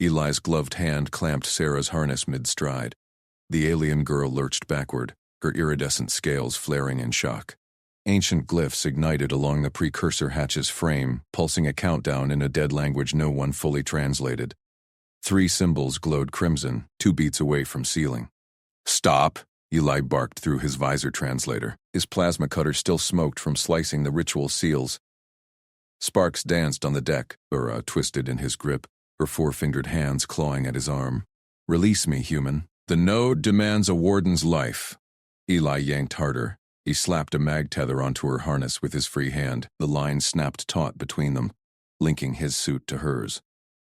Eli's gloved hand clamped Sarah's harness mid-stride. The alien girl lurched backward, her iridescent scales flaring in shock. Ancient glyphs ignited along the precursor hatch's frame, pulsing a countdown in a dead language no one fully translated. 3 symbols glowed crimson, 2 beats away from sealing. "Stop!" Eli barked through his visor translator. His plasma cutter still smoked from slicing the ritual seals. Sparks danced on the deck, Ura twisted in his grip, her 4-fingered hands clawing at his arm. "Release me, human. The node demands a warden's life." Eli yanked harder. He slapped a mag tether onto her harness with his free hand. The line snapped taut between them, linking his suit to hers.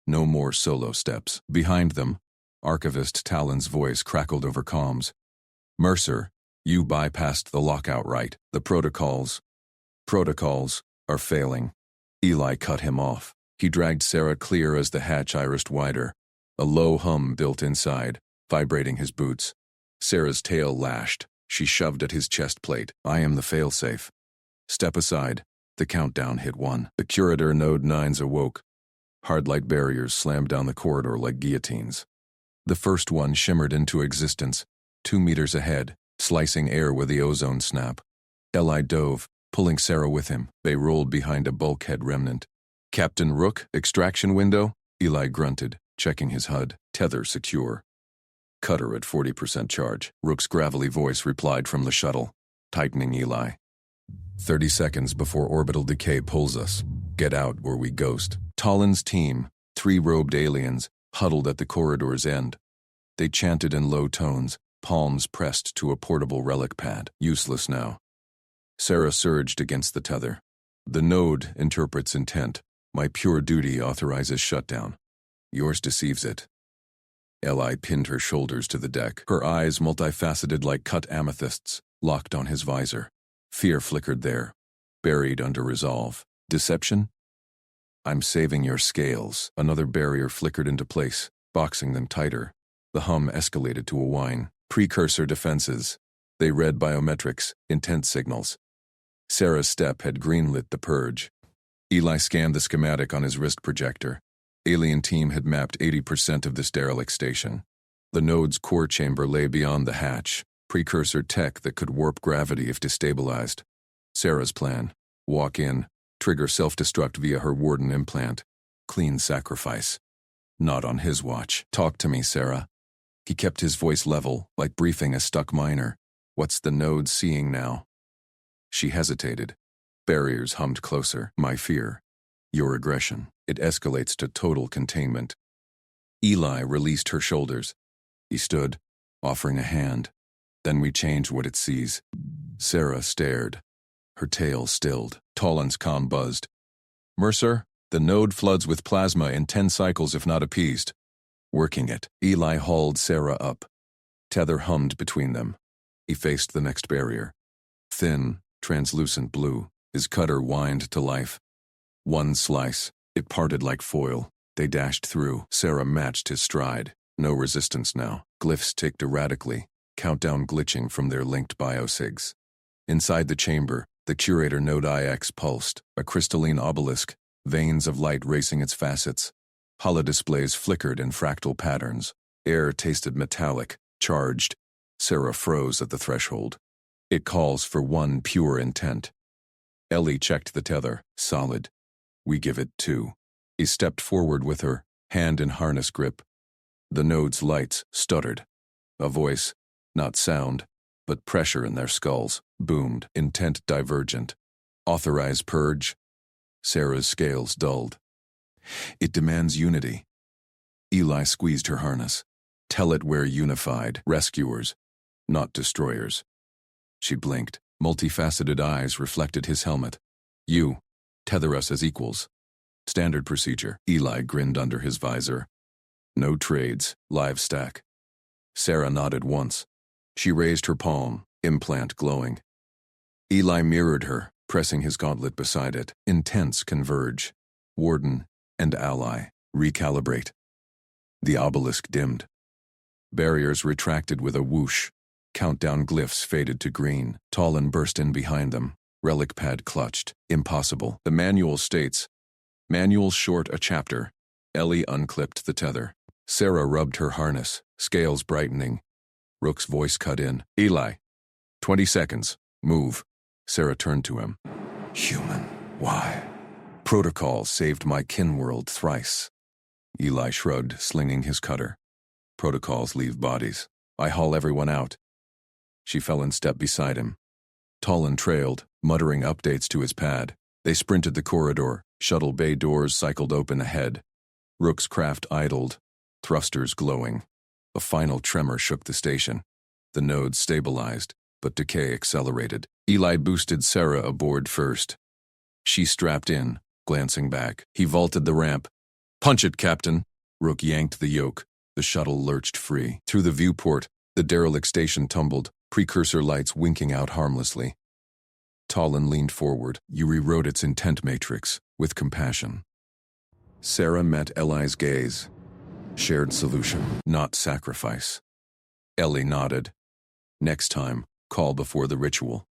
No more solo steps. Behind them, Archivist Talon's voice crackled over comms. "Mercer, you bypassed the lockout right. The protocols are failing." Eli cut him off. He dragged Sarah clear as the hatch irised wider. A low hum built inside, vibrating his boots. Sarah's tail lashed. She shoved at his chest plate. "I am the failsafe." "Step aside." The countdown hit 1. The Curator Node 9s awoke. Hard light barriers slammed down the corridor like guillotines. The first one shimmered into existence, 2 meters ahead, slicing air with the ozone snap. Eli dove, pulling Sarah with him. They rolled behind a bulkhead remnant. "Captain Rook, extraction window?" Eli grunted, checking his HUD. "Tether secure." "Cutter at 40% charge," Rook's gravelly voice replied from the shuttle, tightening Eli. 30 seconds before orbital decay pulls us. Get out or we ghost." Talon's team, 3 robed aliens, huddled at the corridor's end. They chanted in low tones, palms pressed to a portable relic pad. Useless now. Sarah surged against the tether. "The node interprets intent. My pure duty authorizes shutdown. Yours deceives it." Eli pinned her shoulders to the deck, her eyes multifaceted like cut amethysts, locked on his visor. Fear flickered there, buried under resolve. Deception? "I'm saving your scales." Another barrier flickered into place, boxing them tighter. The hum escalated to a whine. Precursor defenses. They read biometrics, intent signals. Sarah's step had greenlit the purge. Eli scanned the schematic on his wrist projector. Alien team had mapped 80% of this derelict station. The node's core chamber lay beyond the hatch, precursor tech that could warp gravity if destabilized. Sarah's plan: walk in, trigger self-destruct via her warden implant. Clean sacrifice. Not on his watch. "Talk to me, Sarah." He kept his voice level, like briefing a stuck miner. "What's the node seeing now?" She hesitated. Barriers hummed closer. "My fear. Your aggression. It escalates to total containment." Eli released her shoulders. He stood, offering a hand. "Then we change what it sees." Sarah stared. Her tail stilled. Talon's comm buzzed. "Mercer, the node floods with plasma in 10 cycles if not appeased." "Working it." Eli hauled Sarah up. Tether hummed between them. He faced the next barrier. Thin, translucent blue. His cutter whined to life. 1 slice. It parted like foil. They dashed through. Sarah matched his stride. No resistance now. Glyphs ticked erratically, countdown glitching from their linked biosigs. Inside the chamber, the Curator Node IX pulsed, a crystalline obelisk, veins of light racing its facets. Holodisplays flickered in fractal patterns. Air tasted metallic, charged. Sarah froze at the threshold. It calls for one pure intent. Ellie checked the tether. Solid. We give it 2. He stepped forward with her, hand in harness grip. The node's lights stuttered. A voice, not sound, but pressure in their skulls, boomed, intent divergent. Authorize purge. Sarah's scales dulled. It demands unity. Eli squeezed her harness. Tell it we're unified, rescuers, not destroyers. She blinked. Multifaceted eyes reflected his helmet. You, tether us as equals. Standard procedure. Eli grinned under his visor. No trades, live stack. Sarah nodded once. She raised her palm, implant glowing. Eli mirrored her, pressing his gauntlet beside it. Intents converge. Warden and ally. Recalibrate. The obelisk dimmed. Barriers retracted with a whoosh. Countdown glyphs faded to green. Talon burst in behind them. Relic pad clutched. Impossible. The manual states, manual short a chapter. Ellie unclipped the tether. Sarah rubbed her harness, scales brightening. Rook's voice cut in. Eli, 20 seconds. Move. Sarah turned to him. Human, why? Protocol saved my kin world thrice. Eli shrugged, slinging his cutter. Protocols leave bodies. I haul everyone out. She fell in step beside him. Talon trailed, muttering updates to his pad. They sprinted the corridor. Shuttle bay doors cycled open ahead. Rook's craft idled, thrusters glowing. A final tremor shook the station. The nodes stabilized, but decay accelerated. Eli boosted Sarah aboard first. She strapped in, glancing back. He vaulted the ramp. Punch it, Captain. Rook yanked the yoke. The shuttle lurched free. Through the viewport, the derelict station tumbled, precursor lights winking out harmlessly. Talon leaned forward. You rewrote its intent matrix, with compassion. Sarah met Eli's gaze. Shared solution, not sacrifice. Ellie nodded. Next time, call before the ritual.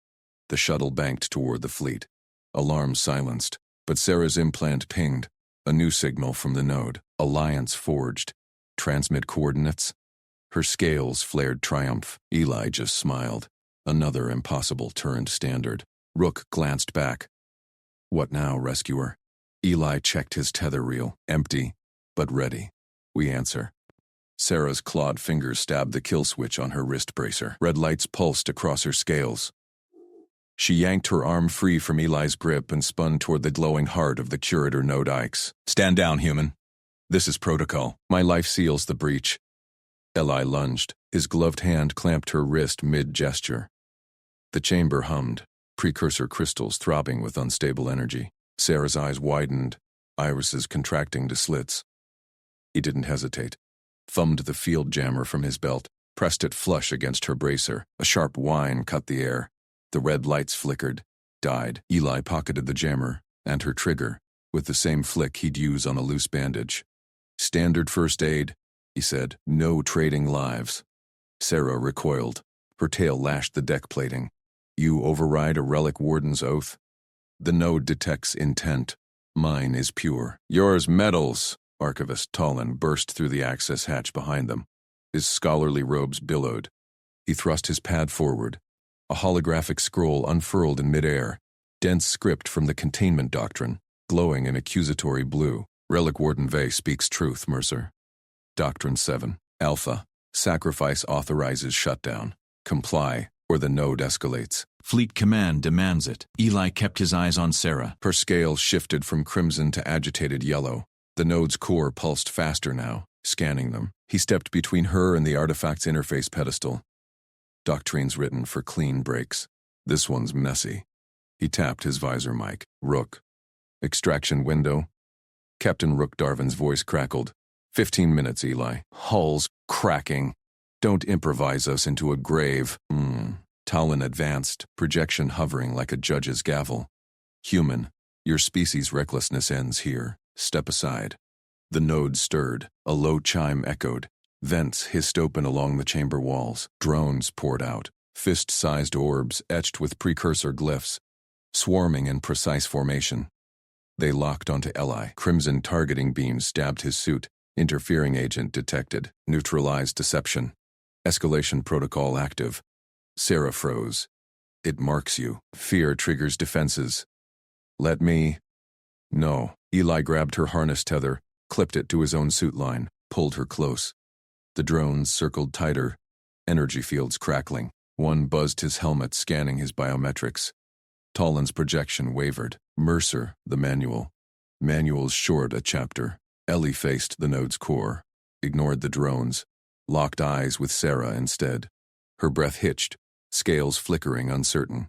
The shuttle banked toward the fleet. Alarms silenced, but Sarah's implant pinged. A new signal from the node. Alliance forged. Transmit coordinates. Her scales flared triumph. Eli just smiled. Another impossible turned standard. Rook glanced back. What now, rescuer? Eli checked his tether reel. Empty, but ready. We answer. Sarah's clawed fingers stabbed the kill switch on her wrist bracer. Red lights pulsed across her scales. She yanked her arm free from Eli's grip and spun toward the glowing heart of the curator node Ikes. Stand down, human. This is protocol. My life seals the breach. Eli lunged. His gloved hand clamped her wrist mid-gesture. The chamber hummed, precursor crystals throbbing with unstable energy. Sarah's eyes widened, irises contracting to slits. He didn't hesitate. Thumbed the field jammer from his belt, pressed it flush against her bracer. A sharp whine cut the air. The red lights flickered, died. Eli pocketed the jammer and her trigger with the same flick he'd use on a loose bandage. Standard first aid, he said. No trading lives. Sarah recoiled. Her tail lashed the deck plating. You override a relic warden's oath? The node detects intent. Mine is pure. Yours meddles. Archivist Talon burst through the access hatch behind them. His scholarly robes billowed. He thrust his pad forward. A holographic scroll unfurled in midair. Dense script from the containment doctrine, glowing in accusatory blue. Relic Warden Vey speaks truth, Mercer. Doctrine 7. Alpha. Sacrifice authorizes shutdown. Comply, or the node escalates. Fleet Command demands it. Eli kept his eyes on Sarah. Her scales shifted from crimson to agitated yellow. The node's core pulsed faster now, scanning them. He stepped between her and the artifact's interface pedestal. Doctrines written for clean breaks. This one's messy. He tapped his visor mic. Rook. Extraction window. Captain Rook Darvin's voice crackled. 15 minutes, Eli. Hulls cracking. Don't improvise us into a grave. Talon advanced, projection hovering like a judge's gavel. Human, your species' recklessness ends here. Step aside. The node stirred. A low chime echoed. Vents hissed open along the chamber walls. Drones poured out. Fist-sized orbs etched with precursor glyphs, swarming in precise formation. They locked onto Eli. Crimson targeting beams stabbed his suit. Interfering agent detected. Neutralized deception. Escalation protocol active. Sarah froze. It marks you. Fear triggers defenses. Let me... No. Eli grabbed her harness tether, clipped it to his own suit line, pulled her close. The drones circled tighter, energy fields crackling. One buzzed his helmet, scanning his biometrics. Talon's projection wavered. Mercer, the manual. Manual's short a chapter. Ellie faced the node's core, ignored the drones, locked eyes with Sarah instead. Her breath hitched, scales flickering uncertain.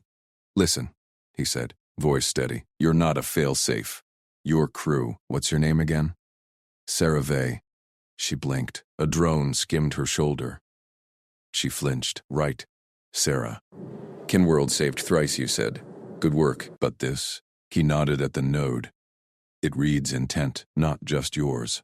Listen, he said, voice steady. You're not a fail-safe. Your crew. What's your name again? Sarah Vey. She blinked. A drone skimmed her shoulder. She flinched. Right. Sarah. Kinworld saved thrice, you said. Good work. But this? He nodded at the node. It reads intent, not just yours.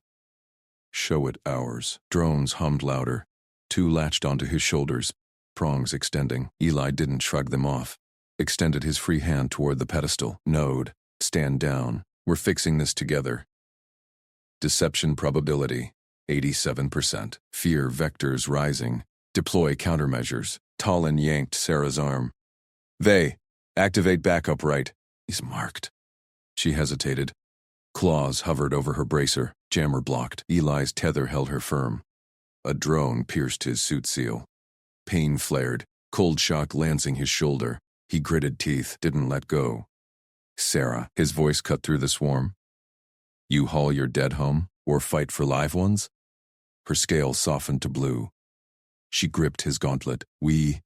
Show it ours. Drones hummed louder. Two latched onto his shoulders, prongs extending. Eli didn't shrug them off. Extended his free hand toward the pedestal. Node. Stand down. We're fixing this together. Deception probability. 87%. Fear vectors rising. Deploy countermeasures. Talon yanked Sarah's arm. Activate backup right. He's marked. She hesitated. Claws hovered over her bracer. Jammer blocked. Eli's tether held her firm. A drone pierced his suit seal. Pain flared. Cold shock lancing his shoulder. He gritted teeth, didn't let go. Sarah, his voice cut through the swarm. You haul your dead home, or fight for live ones? Her scale softened to blue. She gripped his gauntlet. We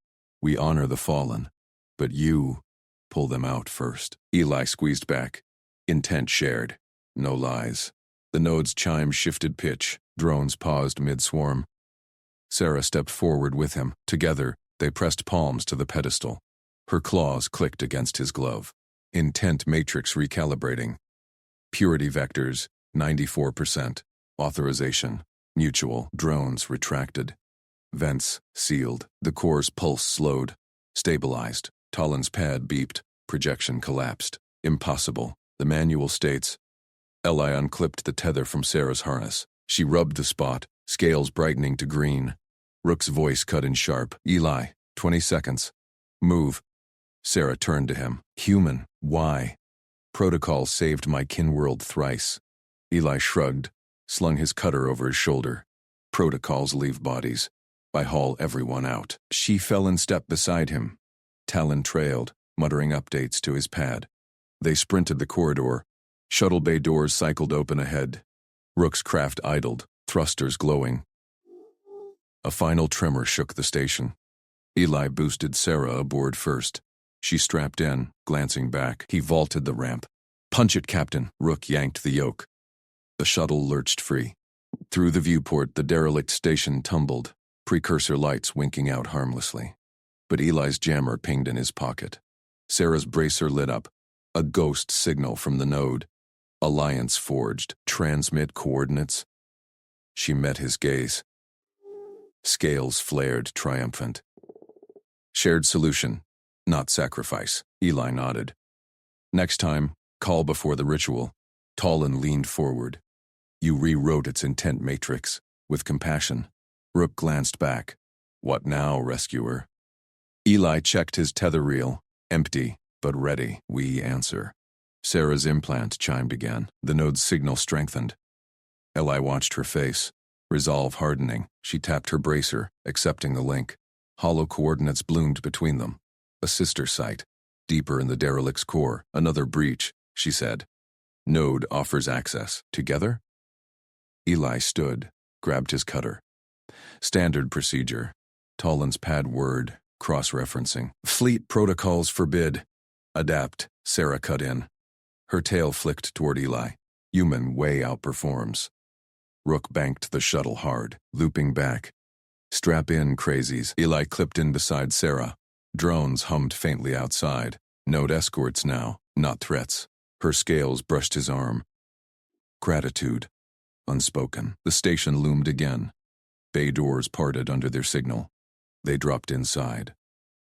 honor the fallen, but you pull them out first. Eli squeezed back. Intent shared. No lies. The node's chime shifted pitch. Drones paused mid-swarm. Sarah stepped forward with him. Together, they pressed palms to the pedestal. Her claws clicked against his glove. Intent matrix recalibrating. Purity vectors, 94%. Authorization, mutual. Drones retracted. Vents sealed. The core's pulse slowed. Stabilized. Talon's pad beeped. Projection collapsed. Impossible. The manual states. Eli unclipped the tether from Sarah's harness. She rubbed the spot, scales brightening to green. Rook's voice cut in sharp. Eli, 20 seconds. Move. Sarah turned to him. Human, why? Protocol saved my kin world thrice. Eli shrugged, slung his cutter over his shoulder. Protocols leave bodies. I haul everyone out. She fell in step beside him. Talon trailed, muttering updates to his pad. They sprinted the corridor. Shuttle bay doors cycled open ahead. Rook's craft idled, thrusters glowing. A final tremor shook the station. Eli boosted Sarah aboard first. She strapped in, glancing back. He vaulted the ramp. Punch it, Captain. Rook yanked the yoke. The shuttle lurched free. Through the viewport, the derelict station tumbled, precursor lights winking out harmlessly. But Eli's jammer pinged in his pocket. Sarah's bracer lit up. A ghost signal from the node. Alliance forged. Transmit coordinates. She met his gaze. Scales flared triumphant. Shared solution, not sacrifice. Eli nodded. Next time, call before the ritual. Talon leaned forward. You rewrote its intent matrix, with compassion. Rook glanced back. What now, rescuer? Eli checked his tether reel. Empty, but ready. We answer. Sarah's implant chimed again. The node's signal strengthened. Eli watched her face. Resolve hardening. She tapped her bracer, accepting the link. Hollow coordinates bloomed between them. A sister site. Deeper in the derelict's core. Another breach, she said. Node offers access. Together? Eli stood, grabbed his cutter. Standard procedure. Talon's pad word, cross-referencing. Fleet protocols forbid. Adapt, Sarah cut in. Her tail flicked toward Eli. Human way outperforms. Rook banked the shuttle hard, looping back. Strap in, crazies. Eli clipped in beside Sarah. Drones hummed faintly outside. Node escorts now, not threats. Her scales brushed his arm. Gratitude. Unspoken. The station loomed again. Bay doors parted under their signal. They dropped inside.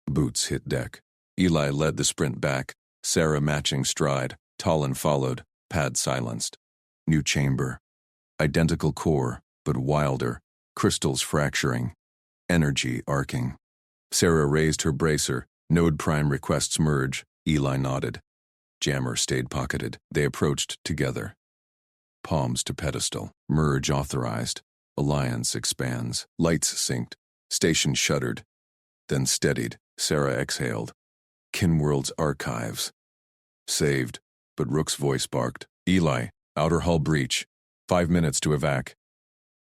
Boots hit deck. Eli led the sprint back, Sarah matching stride. Talon followed, pad silenced. New chamber. Identical core, but wilder. Crystals fracturing. Energy arcing. Sarah raised her bracer. Node prime requests merge. Eli nodded. Jammer stayed pocketed. They approached together. Palms to pedestal. Merge authorized. Alliance expands. Lights synced. Station shuddered. Then steadied. Sarah exhaled. Kinworld's archives. Saved. But Rook's voice barked. Eli, outer hull breach. 5 minutes to evac.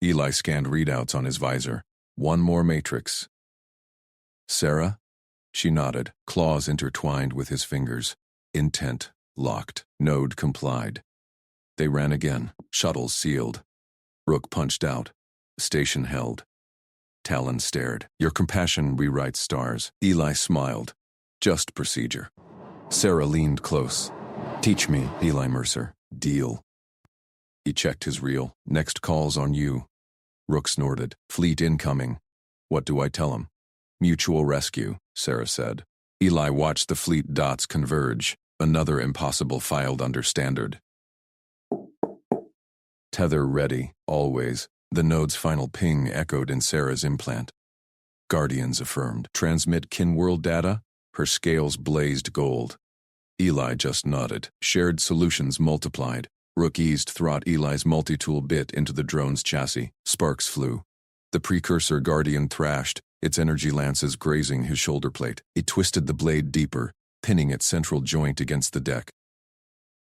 Eli scanned readouts on his visor. One more matrix. Sarah? She nodded, claws intertwined with his fingers. Intent locked. Node complied. They ran again. Shuttles sealed. Rook punched out. Station held. Talon stared. Your compassion rewrites stars. Eli smiled. Just procedure. Sarah leaned close. Teach me, Eli Mercer. Deal. He checked his reel. Next call's on you. Rook snorted. Fleet incoming. What do I tell him? Mutual rescue, Sarah said. Eli watched the fleet dots converge. Another impossible filed under standard. Tether ready, always. The node's final ping echoed in Sarah's implant. Guardians affirmed. Transmit Kinworld data? Her scales blazed gold. Eli just nodded. Shared solutions multiplied. Rook eased throt Eli's multi-tool bit into the drone's chassis. Sparks flew. The precursor Guardian thrashed, its energy lances grazing his shoulder plate. He twisted the blade deeper, pinning its central joint against the deck.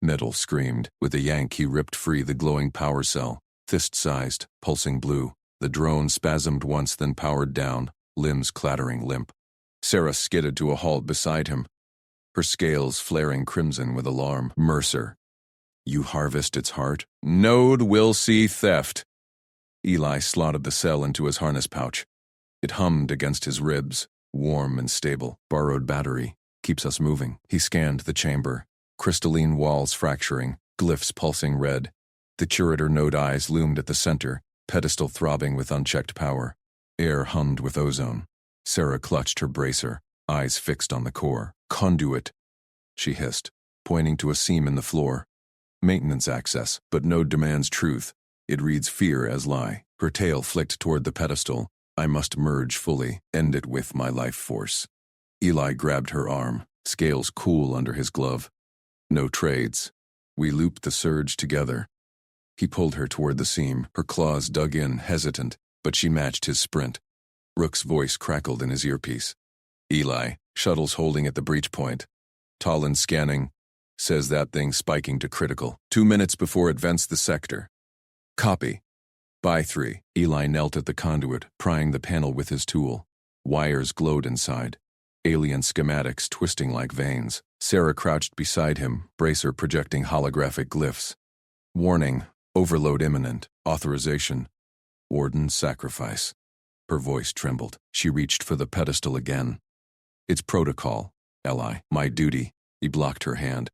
Metal screamed. With a yank, he ripped free the glowing power cell, fist-sized, pulsing blue. The drone spasmed once, then powered down, limbs clattering limp. Sarah skidded to a halt beside him, her scales flaring crimson with alarm. Mercer. You harvest its heart? Node will see theft. Eli slotted the cell into his harness pouch. It hummed against his ribs, warm and stable. Borrowed battery. Keeps us moving. He scanned the chamber. Crystalline walls fracturing, glyphs pulsing red. The curator node eyes loomed at the center, pedestal throbbing with unchecked power. Air hummed with ozone. Sarah clutched her bracer, eyes fixed on the core. Conduit, she hissed, pointing to a seam in the floor. Maintenance access, but node demands truth. It reads fear as lie. Her tail flicked toward the pedestal. I must merge fully, end it with my life force. Eli grabbed her arm, scales cool under his glove. No trades. We looped the surge together. He pulled her toward the seam, her claws dug in, hesitant, but she matched his sprint. Rook's voice crackled in his earpiece. Eli, shuttle's holding at the breach point. Talon scanning. Says that thing spiking to critical. 2 minutes before it vents the sector. Copy. By 3. Eli knelt at the conduit, prying the panel with his tool. Wires glowed inside. Alien schematics twisting like veins. Sarah crouched beside him, bracer projecting holographic glyphs. Warning. Overload imminent. Authorization. Warden sacrifice. Her voice trembled. She reached for the pedestal again. It's protocol, Eli. My duty. He blocked her hand.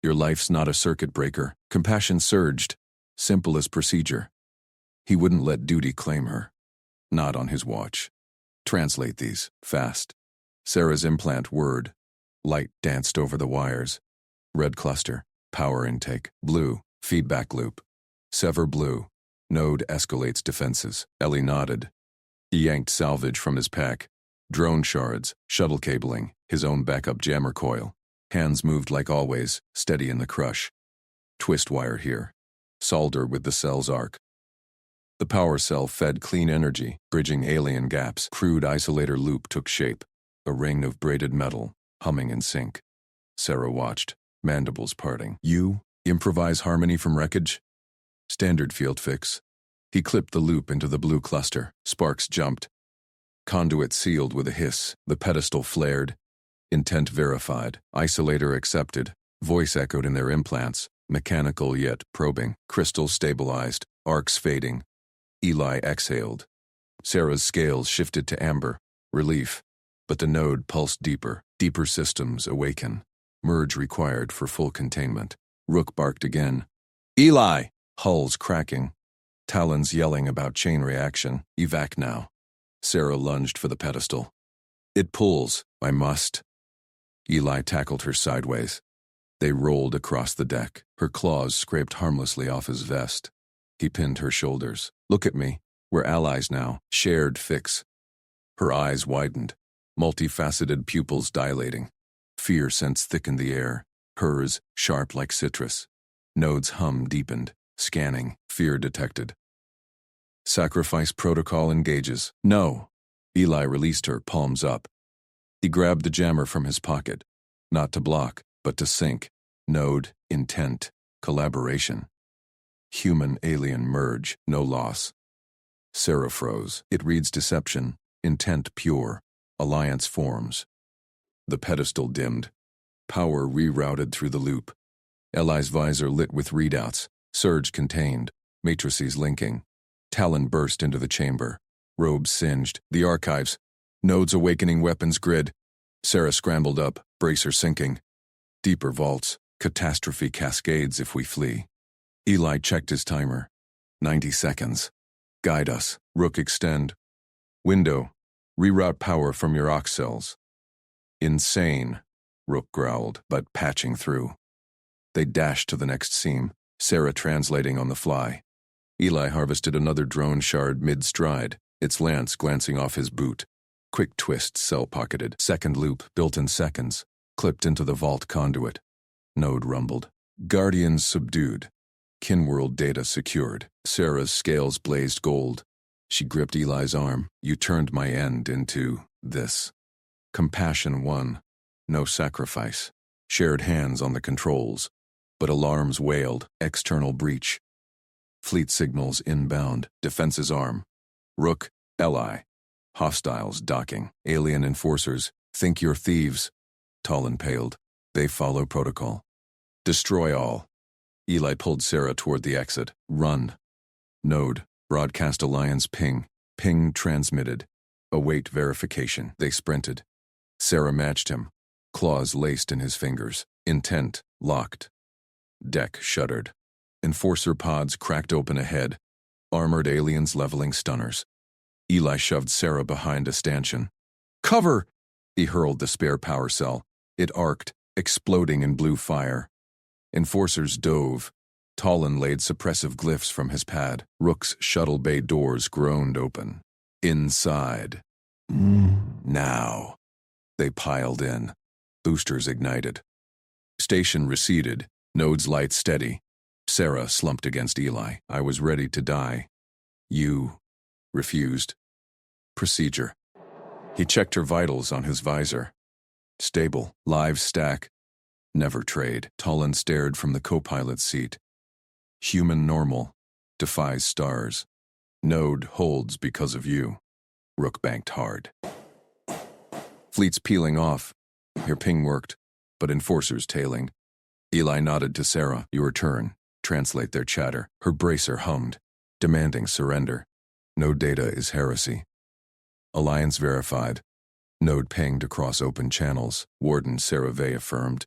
Your life's not a circuit breaker. Compassion surged. Simple as procedure. He wouldn't let duty claim her. Not on his watch. Translate these, fast. Sarah's implant word. Light danced over the wires. Red cluster. Power intake. Blue. Feedback loop. Sever blue. Node escalates defenses. Ellie nodded. He yanked salvage from his pack. Drone shards, shuttle cabling, his own backup jammer coil. Hands moved like always, steady in the crush. Twist wire here. Solder with the cell's arc. The power cell fed clean energy, bridging alien gaps. Crude isolator loop took shape. A ring of braided metal, humming in sync. Sarah watched, mandibles parting. You improvise harmony from wreckage? Standard field fix. He clipped the loop into the blue cluster. Sparks jumped. Conduit sealed with a hiss. The pedestal flared. Intent verified. Isolator accepted. Voice echoed in their implants. Mechanical yet probing. Crystal stabilized. Arcs fading. Eli exhaled. Sarah's scales shifted to amber. Relief. But the node pulsed deeper. Deeper systems awaken. Merge required for full containment. Rook barked again. Eli! Hulls cracking. Talons yelling about chain reaction. Evac now. Sarah lunged for the pedestal. It pulls. I must. Eli tackled her sideways. They rolled across the deck. Her claws scraped harmlessly off his vest. He pinned her shoulders. Look at me. We're allies now. Shared fix. Her eyes widened. Multifaceted pupils dilating. Fear sense thickened the air. Hers, sharp like citrus. Node's hum deepened. Scanning. Fear detected. Sacrifice protocol engages. No. Eli released her, palms up. He grabbed the jammer from his pocket. Not to block, but to sync. Node, intent, collaboration. Human-alien merge, no loss. Sarah froze. It reads deception, intent pure. Alliance forms. The pedestal dimmed. Power rerouted through the loop. Eli's visor lit with readouts. Surge contained. Matrices linking. Talon burst into the chamber. Robes singed. The archives. Node's awakening weapons grid. Sarah scrambled up, bracer sinking. Deeper vaults. Catastrophe cascades if we flee. Eli checked his timer. 90 seconds. Guide us. Rook extend. Window. Reroute power from your aux cells. Insane, Rook growled, but patching through. They dashed to the next seam, Sarah translating on the fly. Eli harvested another drone shard mid-stride, its lance glancing off his boot. Quick twist, cell-pocketed. Second loop, built in seconds. Clipped into the vault conduit. Node rumbled. Guardians subdued. Kinworld data secured. Sarah's scales blazed gold. She gripped Eli's arm. You turned my end into this. Compassion won. No sacrifice. Shared hands on the controls. But alarms wailed. External breach. Fleet signals inbound. Defense's arm. Rook, Li. Hostiles docking. Alien enforcers. Think you're thieves. Talon paled. They follow protocol. Destroy all. Eli pulled Sarah toward the exit. Run. Node. Broadcast Alliance ping. Ping transmitted. Await verification. They sprinted. Sarah matched him. Claws laced in his fingers. Intent. Locked. Deck shuddered. Enforcer pods cracked open ahead. Armored aliens leveling stunners. Eli shoved Sarah behind a stanchion. Cover! He hurled the spare power cell. It arced, exploding in blue fire. Enforcers dove. Talon laid suppressive glyphs from his pad. Rook's shuttle bay doors groaned open. Inside. Now. They piled in. Boosters ignited. Station receded. Node's light steady. Sarah slumped against Eli. I was ready to die. You refused. Procedure. He checked her vitals on his visor. Stable. Live stack. Never trade. Talon stared from the co-pilot's seat. Human normal. Defies stars. Node holds because of you. Rook banked hard. Fleet's peeling off. Your ping worked, but enforcers tailing. Eli nodded to Sarah. Your turn. Translate their chatter. Her bracer hummed, demanding surrender. No data is heresy. Alliance verified. Node pinged across open channels. Warden Sarah Vey affirmed.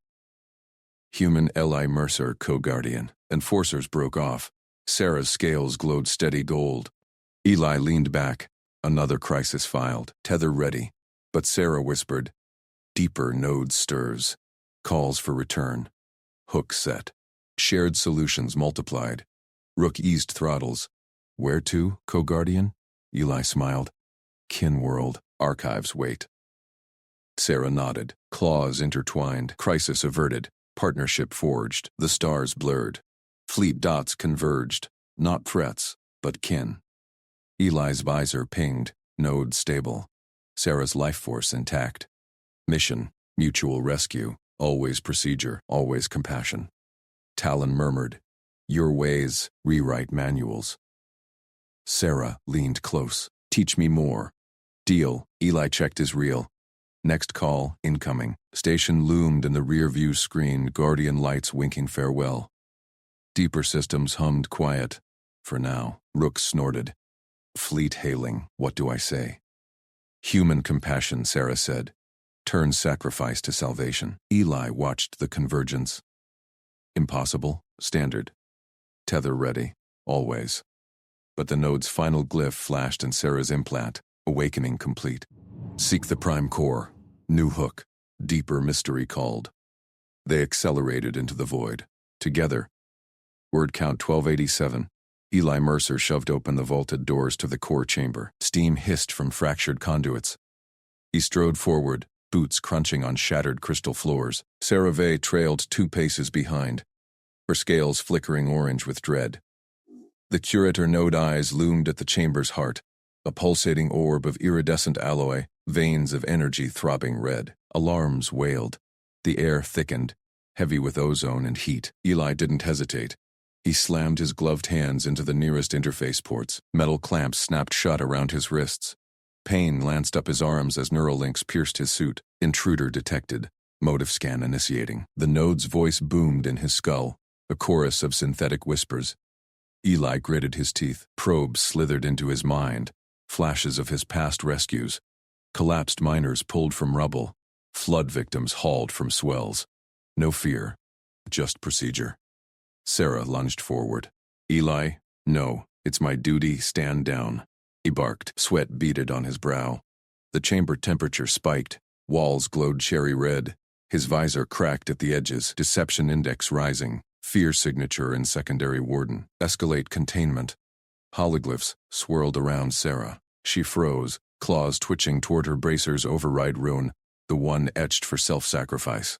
Human Li Mercer co-guardian. Enforcers broke off. Sarah's scales glowed steady gold. Eli leaned back. Another crisis filed. Tether ready. But Sarah whispered. Deeper Node stirs. Calls for return. Hook set. Shared solutions multiplied. Rook eased throttles. Where to, co-guardian? Eli smiled. Kinworld. Archives wait. Sarah nodded. Claws intertwined. Crisis averted. Partnership forged. The stars blurred. Fleet dots converged. Not threats, but kin. Eli's visor pinged. Node stable. Sarah's life force intact. Mission. Mutual rescue. Always procedure. Always compassion. Talon murmured. Your ways. Rewrite manuals. Sarah leaned close. Teach me more. Deal. Eli checked his reel. Next call, incoming. Station loomed in the rear-view screen, Guardian lights winking farewell. Deeper systems hummed quiet. For now. Rook snorted. Fleet hailing. What do I say? Human compassion, Sarah said. Turn sacrifice to salvation. Eli watched the convergence. Impossible. Standard. Tether ready. Always. But the node's final glyph flashed in Sarah's implant. Awakening complete. Seek the prime core. New hook. Deeper mystery called. They accelerated into the void. Together. Word count 1287. Eli Mercer shoved open the vaulted doors to the core chamber. Steam hissed from fractured conduits. He strode forward, boots crunching on shattered crystal floors. Sarah Vey trailed 2 paces behind, her scales flickering orange with dread. The curator node eyes loomed at the chamber's heart, a pulsating orb of iridescent alloy, veins of energy throbbing red. Alarms wailed. The air thickened, heavy with ozone and heat. Eli didn't hesitate. He slammed his gloved hands into the nearest interface ports. Metal clamps snapped shut around his wrists. Pain lanced up his arms as neural links pierced his suit. Intruder detected. Motive scan initiating. The node's voice boomed in his skull, a chorus of synthetic whispers. Eli gritted his teeth. Probes slithered into his mind. Flashes of his past rescues. Collapsed miners pulled from rubble. Flood victims hauled from swells. No fear. Just procedure. Sarah lunged forward. Eli, no, it's my duty, stand down. He barked, sweat beaded on his brow. The chamber temperature spiked, walls glowed cherry red. His visor cracked at the edges, deception index rising, fear signature and secondary warden. Escalate containment. Hologlyphs swirled around Sarah. She froze, claws twitching toward her bracer's override rune, the one etched for self-sacrifice.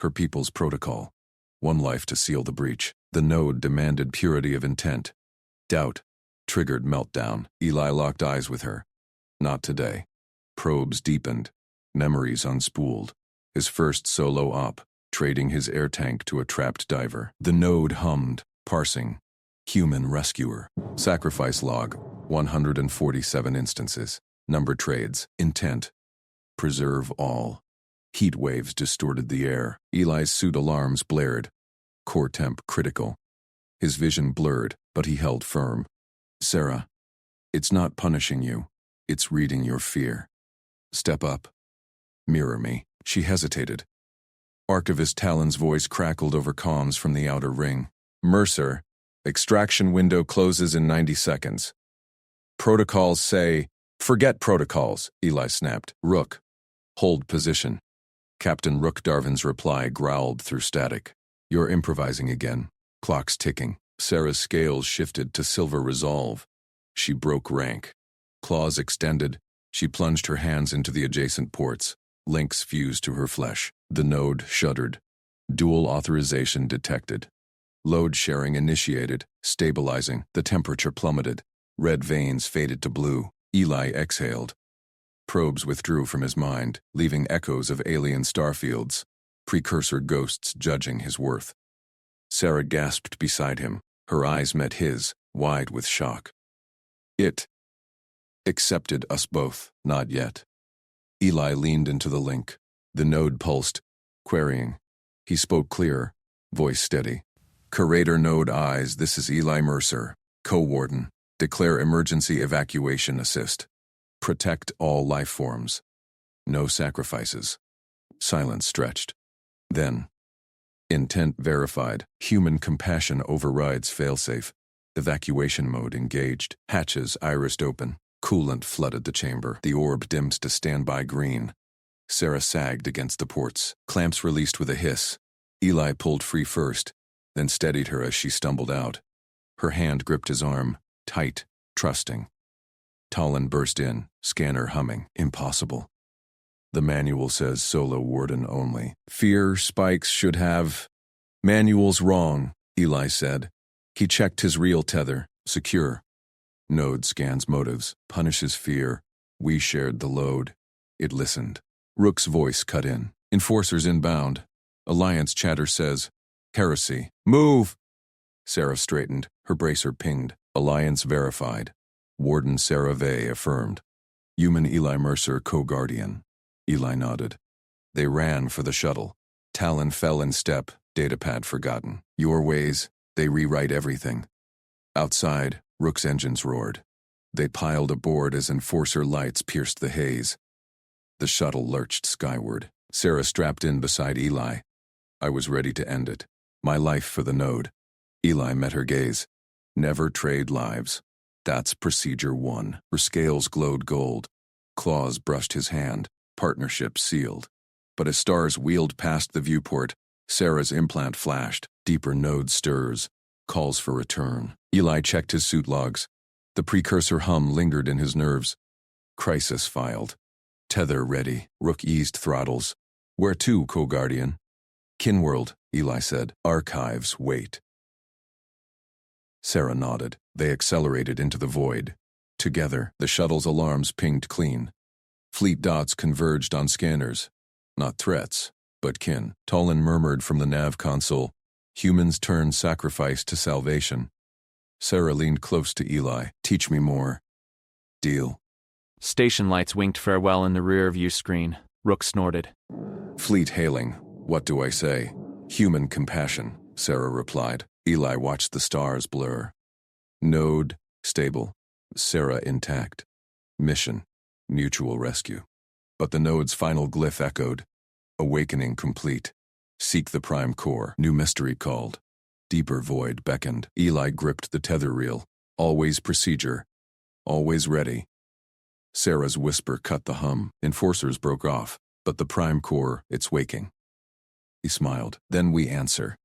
Her people's protocol. One life to seal the breach. The node demanded purity of intent. Doubt triggered meltdown. Eli locked eyes with her. Not today. Probes deepened. Memories unspooled. His first solo op, trading his air tank to a trapped diver. The node hummed, parsing. Human rescuer. Sacrifice log, 147 instances. Number trades. Intent. Preserve all. Heat waves distorted the air. Eli's suit alarms blared. Core temp critical. His vision blurred, but he held firm. Sarah, it's not punishing you. It's reading your fear. Step up. Mirror me. She hesitated. Archivist Talon's voice crackled over comms from the outer ring. Mercer, extraction window closes in 90 seconds. Protocols say, forget protocols, Eli snapped. Rook, hold position. Captain Rook Darvin's reply growled through static. You're improvising again. Clock's ticking. Sarah's scales shifted to silver resolve. She broke rank. Claws extended. She plunged her hands into the adjacent ports. Links fused to her flesh. The node shuddered. Dual authorization detected. Load sharing initiated, stabilizing. The temperature plummeted. Red veins faded to blue. Eli exhaled. Probes withdrew from his mind, leaving echoes of alien starfields, precursor ghosts judging his worth. Sarah gasped beside him. Her eyes met his, wide with shock. It accepted us both, not yet. Eli leaned into the link. The node pulsed, querying. He spoke clear, voice steady. Curator node eyes, this is Eli Mercer, co-warden. Declare emergency evacuation assist. Protect all life forms. No sacrifices. Silence stretched. Then, intent verified. Human compassion overrides failsafe. Evacuation mode engaged. Hatches irised open. Coolant flooded the chamber. The orb dimmed to standby green. Sarah sagged against the ports. Clamps released with a hiss. Eli pulled free first, then steadied her as she stumbled out. Her hand gripped his arm, tight, trusting. Talon burst in, scanner humming. Impossible. The manual says solo warden only. Fear spikes should have... Manual's wrong, Eli said. He checked his real tether, secure. Node scans motives, punishes fear. We shared the load. It listened. Rook's voice cut in. Enforcers inbound. Alliance chatter says, heresy. Move! Sarah straightened. Her bracer pinged. Alliance verified. Warden Sarah Vey affirmed. Human Eli Mercer co-guardian. Eli nodded. They ran for the shuttle. Talon fell in step, datapad forgotten. Your ways, they rewrite everything. Outside, Rook's engines roared. They piled aboard as enforcer lights pierced the haze. The shuttle lurched skyward. Sarah strapped in beside Eli. I was ready to end it. My life for the node. Eli met her gaze. Never trade lives. That's procedure 1. Her scales glowed gold. Claws brushed his hand. Partnership sealed. But as stars wheeled past the viewport, Sarah's implant flashed. Deeper node stirs. Calls for return. Eli checked his suit logs. The precursor hum lingered in his nerves. Crisis filed. Tether ready. Rook eased throttles. Where to, co-guardian? Kinworld, Eli said. Archives wait. Sarah nodded. They accelerated into the void. Together, the shuttle's alarms pinged clean. Fleet dots converged on scanners. Not threats, but kin. Talon murmured from the nav console. Humans turn sacrifice to salvation. Sarah leaned close to Eli. Teach me more. Deal. Station lights winked farewell in the rear-view screen. Rook snorted. Fleet hailing. What do I say? Human compassion, Sarah replied. Eli watched the stars blur. Node, stable. Sarah intact. Mission, mutual rescue. But the node's final glyph echoed. Awakening complete. Seek the prime core. New mystery called. Deeper void beckoned. Eli gripped the tether reel. Always procedure. Always ready. Sarah's whisper cut the hum. Enforcers broke off. But the prime core, it's waking. He smiled. Then we answer.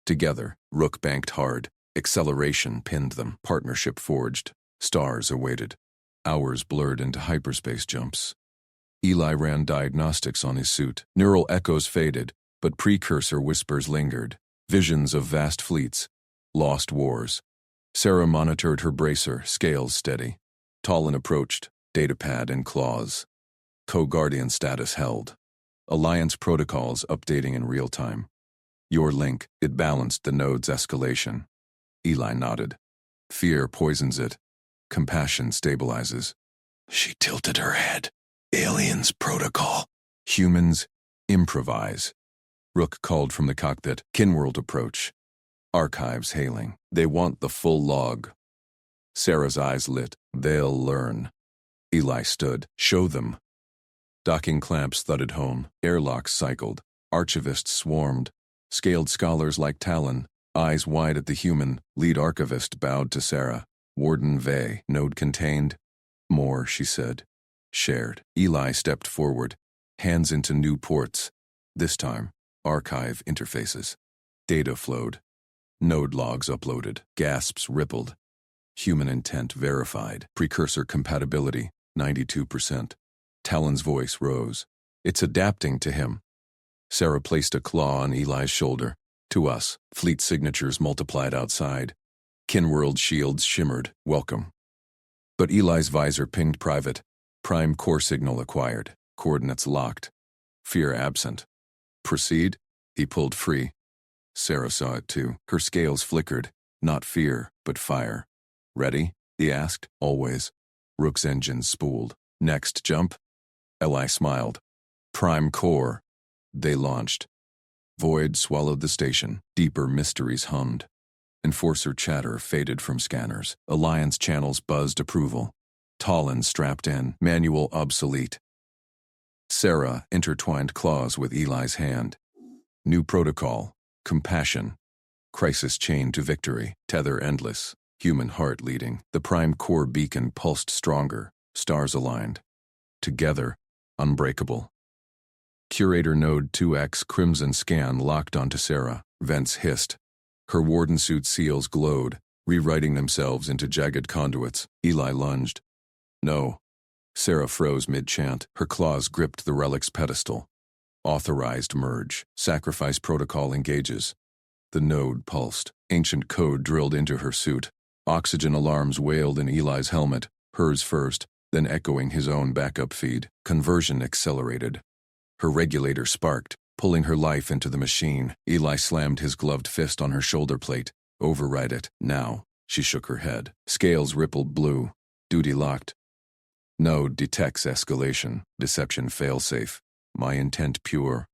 Together, Rook banked hard. Acceleration pinned them, partnership forged. Stars awaited. Hours blurred into hyperspace jumps. Eli ran diagnostics on his suit. Neural echoes faded, but precursor whispers lingered. Visions of vast fleets. Lost wars. Sarah monitored her bracer, scales steady. Talon approached, datapad in claws. Co-guardian status held. Alliance protocols updating in real time. Your link, it balanced the node's escalation. Eli nodded. Fear poisons it. Compassion stabilizes. She tilted her head. Aliens protocol. Humans improvise. Rook called from the cockpit. Kinworld approach. Archives hailing. They want the full log. Sarah's eyes lit. They'll learn. Eli stood. Show them. Docking clamps thudded home. Airlocks cycled. Archivists swarmed. Scaled scholars like Talon, eyes wide at the human. Lead archivist bowed to Sarah. Warden Vey, node contained. More, she said. Shared. Eli stepped forward. Hands into new ports. This time, archive interfaces. Data flowed. Node logs uploaded. Gasps rippled. Human intent verified. Precursor compatibility, 92%. Talon's voice rose. It's adapting to him. Sarah placed a claw on Eli's shoulder. To us, fleet signatures multiplied outside. Kinworld shields shimmered. Welcome. But Eli's visor pinged private. Prime core signal acquired. Coordinates locked. Fear absent. Proceed? He pulled free. Sarah saw it too. Her scales flickered. Not fear, but fire. Ready? He asked. Always. Rook's engines spooled. Next jump? Eli smiled. Prime core. They launched. Void swallowed the station. Deeper mysteries hummed. Enforcer chatter faded from scanners. Alliance channels buzzed approval. Talon strapped in. Manual obsolete. Sarah intertwined claws with Eli's hand. New protocol. Compassion. Crisis chain to victory. Tether endless. Human heart leading. The prime core beacon pulsed stronger. Stars aligned. Together, unbreakable. Curator Node 2X Crimson Scan locked onto Sarah. Vents hissed. Her warden suit seals glowed, rewriting themselves into jagged conduits. Eli lunged. No. Sarah froze mid-chant. Her claws gripped the relic's pedestal. Authorized merge. Sacrifice protocol engages. The node pulsed. Ancient code drilled into her suit. Oxygen alarms wailed in Eli's helmet, hers first, then echoing his own backup feed. Conversion accelerated. Her regulator sparked, pulling her life into the machine. Eli slammed his gloved fist on her shoulder plate. Override it, now. She shook her head. Scales rippled blue. Duty locked. Node detects escalation. Deception failsafe. My intent pure.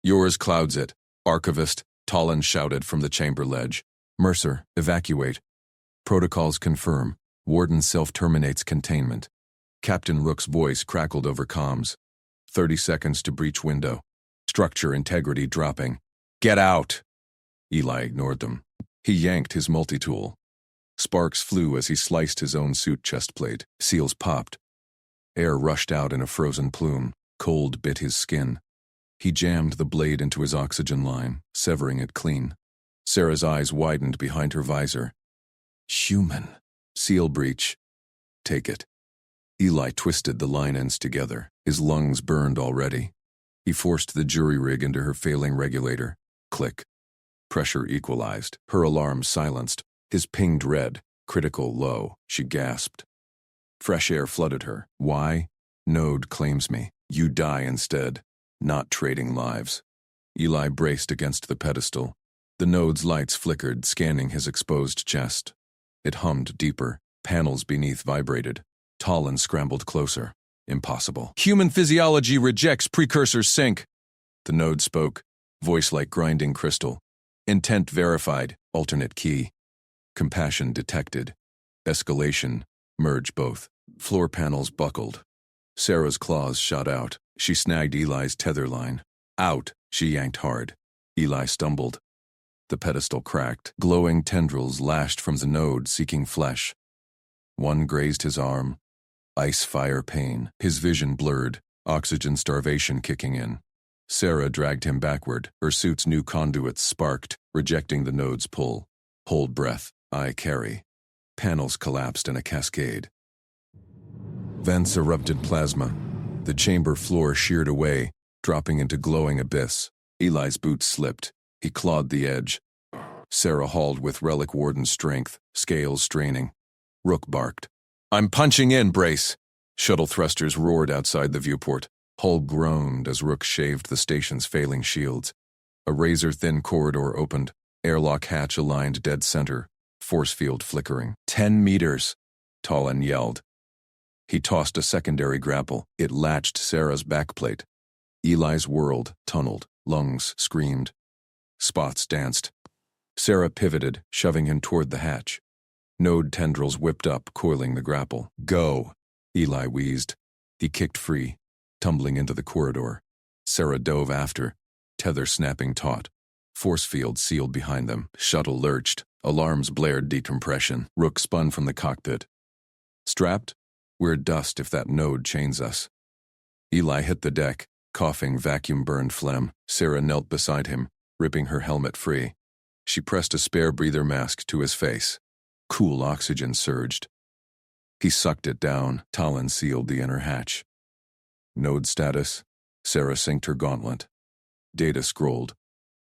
Yours clouds it. Archivist, Talon shouted from the chamber ledge. Mercer, evacuate. Protocols confirm. Warden self-terminates containment. Captain Rook's voice crackled over comms. 30 seconds to breach window. Structure integrity dropping. Get out! Eli ignored them. He yanked his multi-tool. Sparks flew as he sliced his own suit chest plate. Seals popped. Air rushed out in a frozen plume. Cold bit his skin. He jammed the blade into his oxygen line, severing it clean. Sarah's eyes widened behind her visor. Human. Seal breach. Take it. Eli twisted the line ends together. His lungs burned already. He forced the jury rig into her failing regulator. Click. Pressure equalized. Her alarm silenced. His pinged red. Critical low. She gasped. Fresh air flooded her. Why? Node claims me. You die instead. Not trading lives. Eli braced against the pedestal. The node's lights flickered, scanning his exposed chest. It hummed deeper. Panels beneath vibrated. Talon scrambled closer. Impossible. Human physiology rejects precursor sync. The node spoke, voice like grinding crystal. Intent verified, alternate key. Compassion detected. Escalation, merge both. Floor panels buckled. Sarah's claws shot out. She snagged Eli's tether line. Out, she yanked hard. Eli stumbled. The pedestal cracked. Glowing tendrils lashed from the node, seeking flesh. One grazed his arm. Ice fire pain. His vision blurred. Oxygen starvation kicking in. Sarah dragged him backward. Her suit's new conduits sparked, rejecting the node's pull. Hold breath. I carry. Panels collapsed in a cascade. Vents erupted plasma. The chamber floor sheared away, dropping into glowing abyss. Eli's boots slipped. He clawed the edge. Sarah hauled with Relic Warden strength, scales straining. Rook barked. I'm punching in, brace! Shuttle thrusters roared outside the viewport. Hull groaned as Rook shaved the station's failing shields. A razor-thin corridor opened. Airlock hatch aligned dead center. Force field flickering. 10 meters! Talon yelled. He tossed a secondary grapple. It latched Sarah's backplate. Eli's world tunneled. Lungs screamed. Spots danced. Sarah pivoted, shoving him toward the hatch. Node tendrils whipped up, coiling the grapple. Go! Eli wheezed. He kicked free, tumbling into the corridor. Sarah dove after, tether snapping taut. Force field sealed behind them. Shuttle lurched. Alarms blared decompression. Rook spun from the cockpit. Strapped? We're dust if that node chains us. Eli hit the deck, coughing vacuum-burned phlegm. Sarah knelt beside him, ripping her helmet free. She pressed a spare breather mask to his face. Cool oxygen surged. He sucked it down. Talon sealed the inner hatch. Node status. Sarah synced her gauntlet. Data scrolled.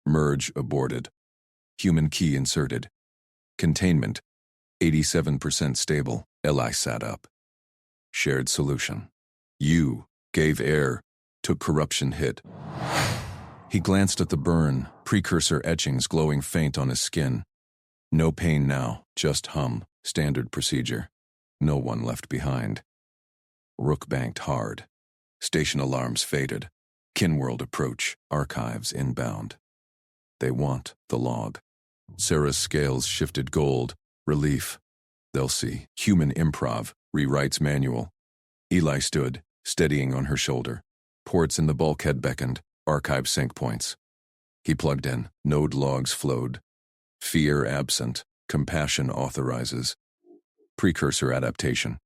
Merge aborted. Human key inserted. Containment. 87% stable. Eli sat up. Shared solution. You gave air, took corruption hit. He glanced at the burn, precursor etchings glowing faint on his skin. No pain now, just hum, standard procedure. No one left behind. Rook banked hard. Station alarms faded. Kinworld approach, archives inbound. They want the log. Sarah's scales shifted gold. Relief. They'll see. Human improv, rewrites manual. Eli stood, steadying on her shoulder. Ports in the bulkhead beckoned. Archive sync points. He plugged in. Node logs flowed. Fear absent. Compassion authorizes. Precursor adaptation.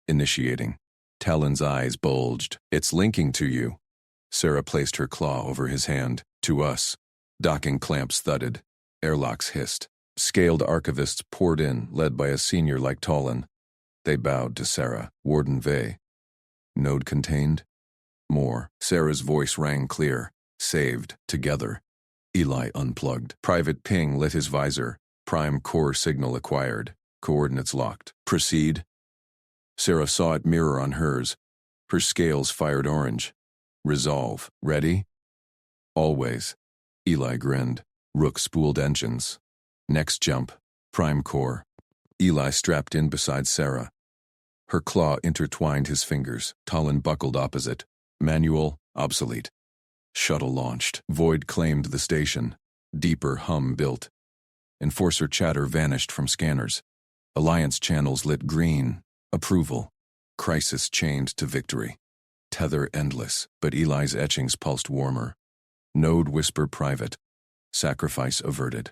Initiating. Talon's eyes bulged. It's linking to you. Sarah placed her claw over his hand. To us. Docking clamps thudded. Airlocks hissed. Scaled archivists poured in, led by a senior like Talon. They bowed to Sarah. Warden Vey. Node contained? More. Sarah's voice rang clear. Saved. Together. Eli unplugged. Private ping lit his visor. Prime core signal acquired. Coordinates locked. Proceed. Sarah saw it mirror on hers. Her scales fired orange. Resolve. Ready? Always. Eli grinned. Rook spooled engines. Next jump. Prime core. Eli strapped in beside Sarah. Her claw intertwined his fingers. Talon buckled opposite. Manual, obsolete. Shuttle launched. Void claimed the station. Deeper hum built. Enforcer chatter vanished from scanners. Alliance channels lit green. Approval. Crisis chained to victory. Tether endless, but Eli's etchings pulsed warmer. Node whisper private. Sacrifice averted.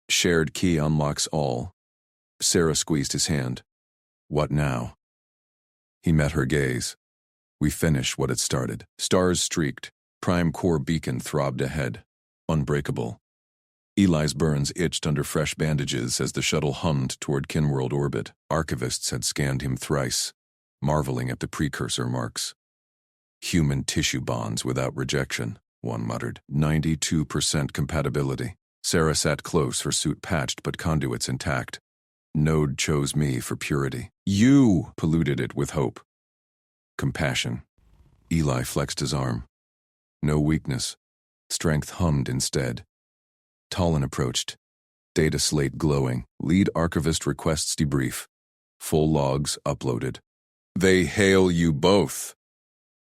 Shared key unlocks all. Sarah squeezed his hand. What now? He met her gaze. We finish what it started. Stars streaked. Prime core beacon throbbed ahead. Unbreakable. Eli's burns itched under fresh bandages as the shuttle hummed toward Kinworld orbit. Archivists had scanned him thrice, marveling at the precursor marks. Human tissue bonds without rejection, one muttered. 92% compatibility. Sarah sat close, her suit patched but conduits intact. Node chose me for purity. You polluted it with hope. Compassion. Eli flexed his arm. No weakness. Strength hummed instead. Talon approached. Data slate glowing. Lead archivist requests debrief. Full logs uploaded. They hail you both.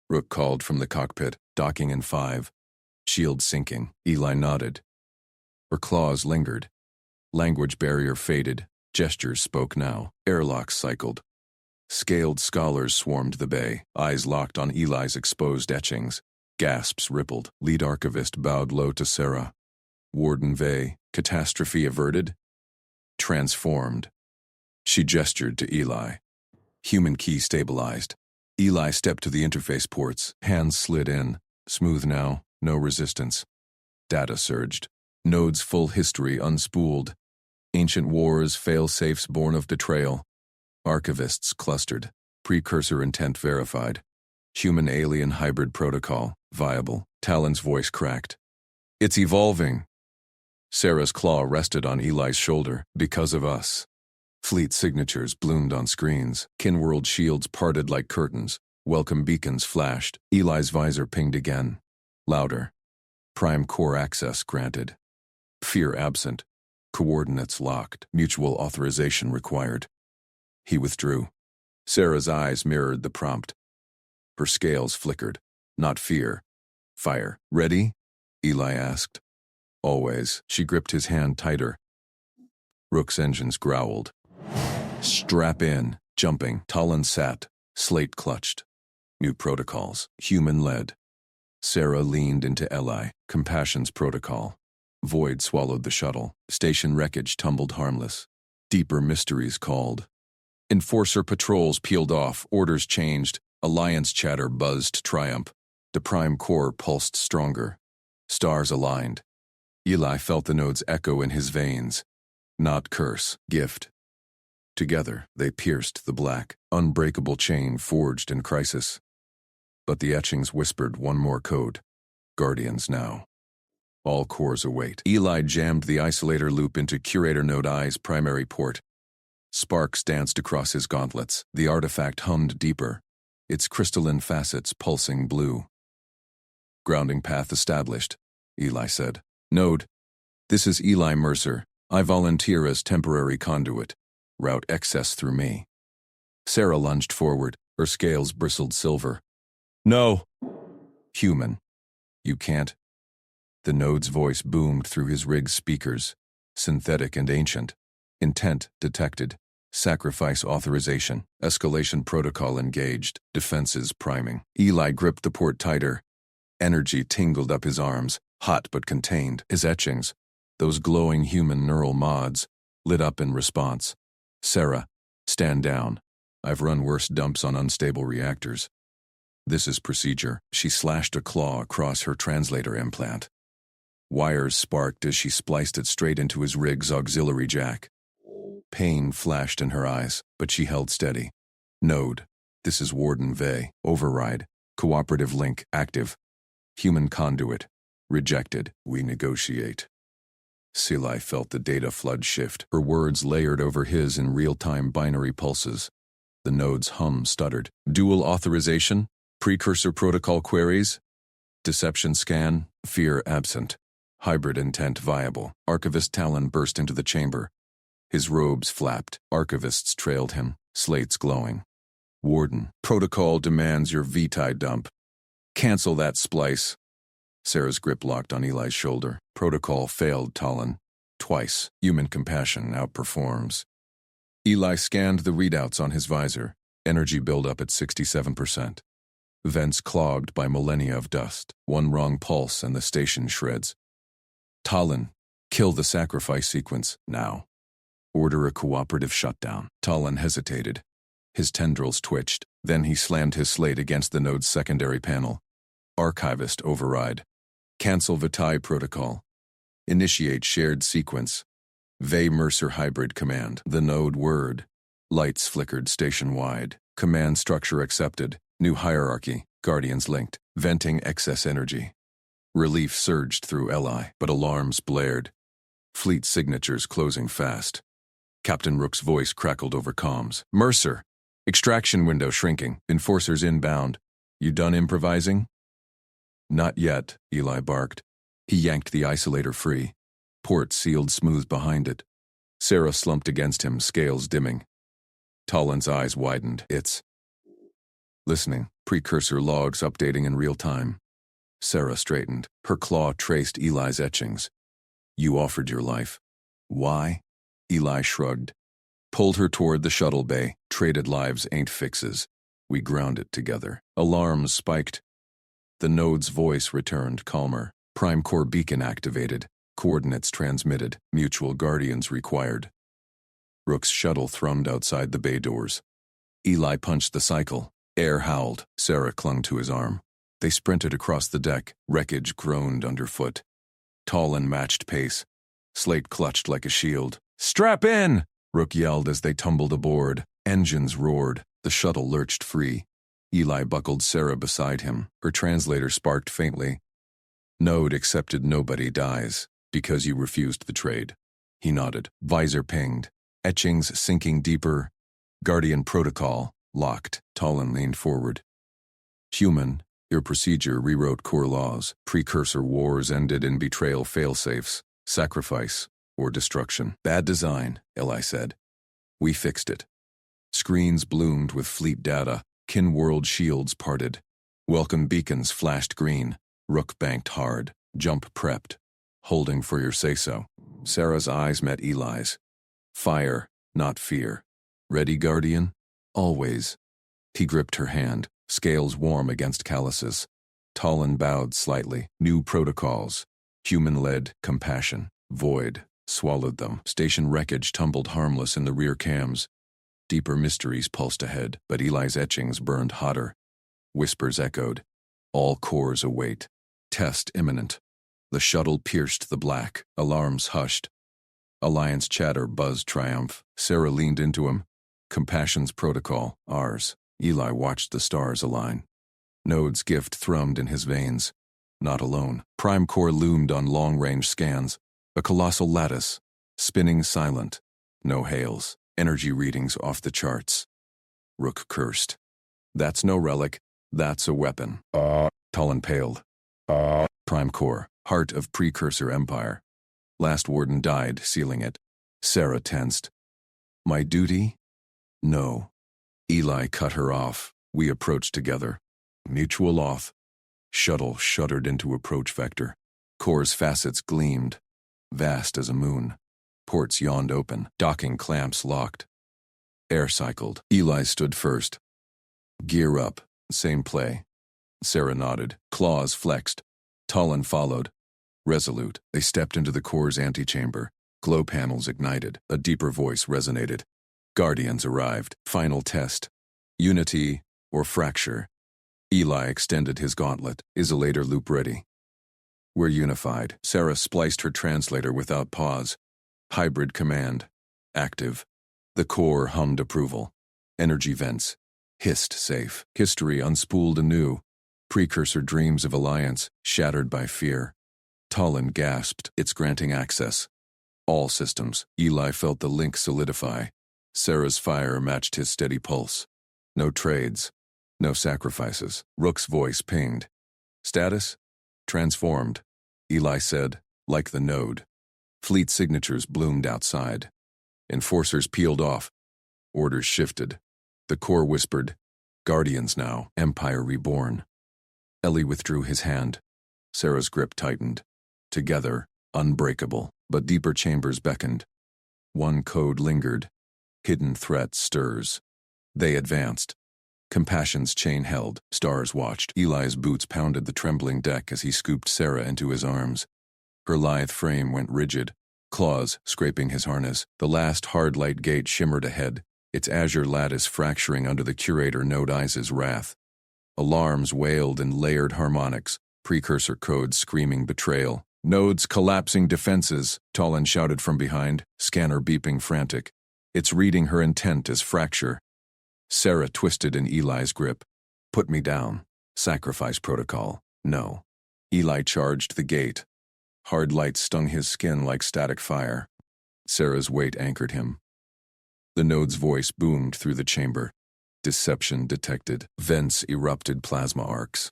Rook called from the cockpit, docking in 5. Shield sinking. Eli nodded. Her claws lingered. Language barrier faded. Gestures spoke now. Airlocks cycled. Scaled scholars swarmed the bay, eyes locked on Eli's exposed etchings. Gasps rippled. Lead archivist bowed low to Sarah. Warden Vey, catastrophe averted? Transformed. She gestured to Eli. Human key stabilized. Eli stepped to the interface ports. Hands slid in. Smooth now, no resistance. Data surged. Node's full history unspooled. Ancient wars, fail-safes born of betrayal. Archivists clustered. Precursor intent verified. Human-alien hybrid protocol, viable. Talon's voice cracked. It's evolving. Sarah's claw rested on Eli's shoulder. Because of us. Fleet signatures bloomed on screens. Kinworld shields parted like curtains. Welcome beacons flashed. Eli's visor pinged again. Louder. Prime core access granted. Fear absent. Coordinates locked. Mutual authorization required. He withdrew. Sarah's eyes mirrored the prompt. Her scales flickered. Not fear. Fire. Ready? Eli asked. Always. She gripped his hand tighter. Rook's engines growled. Strap in. Jumping. Talon sat. Slate clutched. New protocols. Human-led. Sarah leaned into Eli. Compassion's protocol. Void swallowed the shuttle. Station wreckage tumbled harmless. Deeper mysteries called. Enforcer patrols peeled off. Orders changed. Alliance chatter buzzed triumph. The prime core pulsed stronger. Stars aligned. Eli felt the nodes echo in his veins. Not curse, gift. Together, they pierced the black, unbreakable chain forged in crisis. But the etchings whispered one more code. Guardians now. All cores await. Eli jammed the isolator loop into Curator Node I's primary port. Sparks danced across his gauntlets. The artifact hummed deeper, its crystalline facets pulsing blue. Grounding path established, Eli said. Node, this is Eli Mercer. I volunteer as temporary conduit. Route excess through me. Sarah lunged forward. Her scales bristled silver. No. Human. You can't. The node's voice boomed through his rig's speakers. Synthetic and ancient. Intent detected. Sacrifice authorization. Escalation protocol engaged. Defenses priming. Eli gripped the port tighter. Energy tingled up his arms, hot but contained. His etchings, those glowing human neural mods, lit up in response. Sarah, stand down. I've run worse dumps on unstable reactors. This is procedure. She slashed a claw across her translator implant. Wires sparked as she spliced it straight into his rig's auxiliary jack. Pain flashed in her eyes, but she held steady. Node, this is Warden Vey. Override. Cooperative link active. Human conduit. Rejected. We negotiate. Eli felt the data flood shift. Her words layered over his in real-time binary pulses. The node's hum stuttered. Dual authorization? Precursor protocol queries? Deception scan? Fear absent. Hybrid intent viable. Archivist Talon burst into the chamber. His robes flapped. Archivists trailed him, slates glowing. Warden, protocol demands your vitae dump. Cancel that splice. Sarah's grip locked on Eli's shoulder. Protocol failed, Talon. Twice. Human compassion outperforms. Eli scanned the readouts on his visor. Energy buildup at 67%. Vents clogged by millennia of dust. One wrong pulse and the station shreds. Talon, kill the sacrifice sequence, now. Order a cooperative shutdown. Talon hesitated. His tendrils twitched. Then he slammed his slate against the node's secondary panel. Archivist override. Cancel Vitae protocol. Initiate shared sequence. Vey Mercer hybrid command. The node word. Lights flickered station-wide. Command structure accepted. New hierarchy. Guardians linked. Venting excess energy. Relief surged through Eli, but alarms blared. Fleet signatures closing fast. Captain Rook's voice crackled over comms. Mercer. Extraction window shrinking. Enforcers inbound. You done improvising? Not yet, Eli barked. He yanked the isolator free. Port sealed smooth behind it. Sarah slumped against him, scales dimming. Talon's eyes widened. It's listening. Precursor logs updating in real time. Sarah straightened. Her claw traced Eli's etchings. You offered your life. Why? Eli shrugged. Pulled her toward the shuttle bay. Traded lives ain't fixes. We ground it together. Alarms spiked. The node's voice returned, calmer. Prime core beacon activated. Coordinates transmitted. Mutual guardians required. Rook's shuttle thrummed outside the bay doors. Eli punched the cycle. Air howled. Sarah clung to his arm. They sprinted across the deck. Wreckage groaned underfoot. Talon matched pace. Slate clutched like a shield. "Strap in!" Rook yelled as they tumbled aboard. Engines roared. The shuttle lurched free. Eli buckled Sarah beside him. Her translator sparked faintly. "Node accepted nobody dies, because you refused the trade." He nodded. Visor pinged. Etchings sinking deeper. Guardian protocol locked. Talon leaned forward. "Human, your procedure rewrote core laws. Precursor wars ended in betrayal failsafes, sacrifice, or destruction. Bad design," Eli said. "We fixed it." Screens bloomed with fleet data. Kin world shields parted. Welcome beacons flashed green. Rook banked hard. Jump prepped. Holding for your say-so. Sarah's eyes met Eli's. Fire, not fear. "Ready, Guardian?" "Always." He gripped her hand, scales warm against calluses. Talon bowed slightly. New protocols. Human-led compassion. Void swallowed them. Station wreckage tumbled harmless in the rear cams. Deeper mysteries pulsed ahead, but Eli's etchings burned hotter. Whispers echoed. All cores await. Test imminent. The shuttle pierced the black. Alarms hushed. Alliance chatter buzzed triumph. Sarah leaned into him. Compassion's protocol, ours. Eli watched the stars align. Node's gift thrummed in his veins. Not alone. Prime Core loomed on long-range scans. A colossal lattice. Spinning silent. No hails. Energy readings off the charts. Rook cursed. "That's no relic. That's a weapon." Talon paled. Prime Core, heart of Precursor Empire. Last Warden died, sealing it. Sarah tensed. "My duty?" "No." Eli cut her off. We approached together. Mutual oath. Shuttle shuddered into approach vector. Core's facets gleamed. Vast as a moon. Ports yawned open. Docking clamps locked. Air cycled. Eli stood first. "Gear up." Same play. Sarah nodded. Claws flexed. Talon followed. Resolute, they stepped into the core's antechamber. Glow panels ignited. A deeper voice resonated. Guardians arrived. Final test. Unity or fracture. Eli extended his gauntlet. Isolator loop ready. "We're unified." Sarah spliced her translator without pause. Hybrid command. Active. The core hummed approval. Energy vents. Hissed safe. History unspooled anew. Precursor dreams of alliance shattered by fear. Talon gasped, "It's granting access." All systems. Eli felt the link solidify. Sarah's fire matched his steady pulse. No trades. No sacrifices. Rook's voice pinged. "Status? Transformed." Eli said, "Like the node." Fleet signatures bloomed outside. Enforcers peeled off. Orders shifted. The core whispered, "Guardians now, Empire reborn." Eli withdrew his hand. Sarah's grip tightened. Together, unbreakable, but deeper chambers beckoned. One code lingered. Hidden threat stirs. They advanced. Compassion's chain held. Stars watched. Eli's boots pounded the trembling deck as he scooped Sarah into his arms. Her lithe frame went rigid, claws scraping his harness. The last hard light gate shimmered ahead, its azure lattice fracturing under the curator Node Eyes' wrath. Alarms wailed in layered harmonics, precursor codes screaming betrayal. "Node's collapsing defenses," Talon shouted from behind, scanner beeping frantic. "It's reading her intent as fracture." Sarah twisted in Eli's grip. "Put me down." Sacrifice protocol. No. Eli charged the gate. Hard light stung his skin like static fire. Sarah's weight anchored him. The node's voice boomed through the chamber. Deception detected. Vents erupted plasma arcs.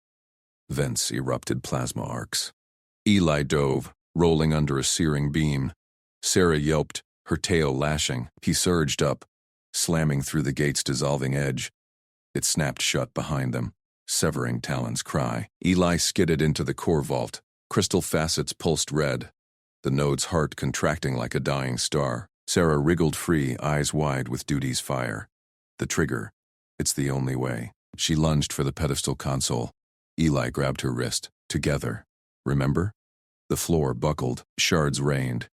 Vents erupted plasma arcs. Eli dove, rolling under a searing beam. Sarah yelped, her tail lashing. He surged up, slamming through the gate's dissolving edge. It snapped shut behind them, severing Talon's cry. Eli skidded into the core vault. Crystal facets pulsed red, the node's heart contracting like a dying star. Sarah wriggled free, eyes wide with duty's fire. The trigger. It's the only way. She lunged for the pedestal console. Eli grabbed her wrist. Together. Remember? The floor buckled. Shards rained.